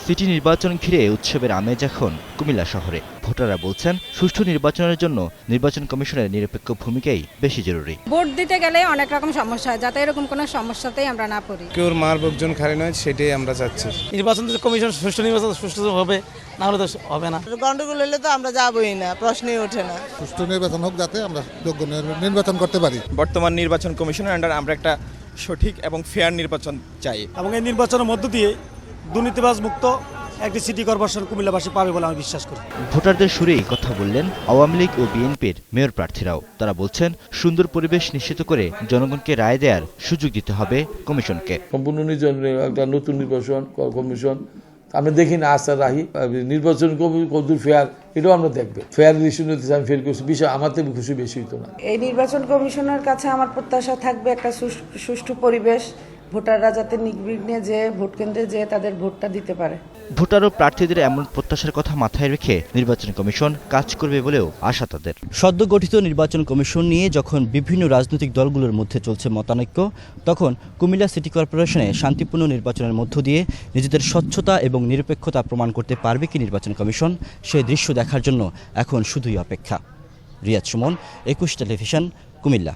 City নির্বাচন ঘিরে উৎসবের আমেজ এখন কুমিল্লা শহরে। ভোটাররা বলছেন, সুষ্ঠু নির্বাচনের জন্য নির্বাচন কমিশনের নিরপেক্ষ ভূমিকাই বেশি জরুরি। ভোট দিতে গেলে অনেক রকম সমস্যা হয়, যাতে এরকম কোনো সমস্যাতেই আমরা না পড়ি। কেউ মার বকজন খালি নয়, সেটাই আমরা চাচ্ছি। নির্বাচন কমিশন সুষ্ঠু নির্বাচন সুষ্ঠু হবে, না হলে তো হবে না। গন্ডগোল হলে তো আমরা যাবোই না, প্রশ্নই ওঠে না। সুষ্ঠু নির্বাচন হোক, যাতে আমরা যোগ্য নির্বাচন করতে পারি। বর্তমান নির্বাচন কমিশনের আন্ডারে আমরা একটা সঠিক এবং ফেয়ার নির্বাচন চাই, এবং এই নির্বাচনের মধ্য দিয়ে দুর্নীতিবাজ মুক্ত একটি সিটি কর্পোরেশন কুমিল্লাবাসী পাবে বলে আমি বিশ্বাস করি। ভোটারদের সুরেই কথা বললেন আওয়ামী লীগ ও বিএনপির মেয়র প্রার্থীরাও। তারা বলছেন, সুন্দর পরিবেশ নিশ্চিত করে জনগণকে রায় দেওয়ার সুযোগ দিতে হবে কমিশনকে। সম্পূর্ণ একটা নতুন নির্বাচন কমিশন আমরা দেখি না, আস্থা রাখি। নির্বাচন কতদূর ফেয়ার এটাও আমরা দেখবো। ফেয়ার ইস্যু নিতে আমি ফেল করছি, বিষয় আমার থেকে খুশি বেশি হইতো না। এই নির্বাচন কমিশনের কাছে আমার প্রত্যাশা থাকবে একটা সুষ্ঠু পরিবেশ, ভোটাররা যাতে নির্বিঘ্নে যে ভোট কেন্দ্রে যেয়ে তাদের ভোটটা দিতে পারে। ভোটার ও প্রার্থীদের এমন প্রত্যাশার কথা মাথায় রেখে নির্বাচন কমিশন কাজ করবে বলেও আশা তাদের। সদ্য গঠিত নির্বাচন কমিশন নিয়ে যখন বিভিন্ন রাজনৈতিক দলগুলোর মধ্যে চলছে মতানৈক্য, তখন কুমিল্লা সিটি কর্পোরেশনে শান্তিপূর্ণ নির্বাচনের মধ্য দিয়ে নিজেদের স্বচ্ছতা এবং নিরপেক্ষতা প্রমাণ করতে পারবে কি নির্বাচন কমিশন, সেই দৃশ্য দেখার জন্য এখন শুধুই অপেক্ষা। রিয়াদ সুমন, 21 টেলিভিশন, কুমিল্লা।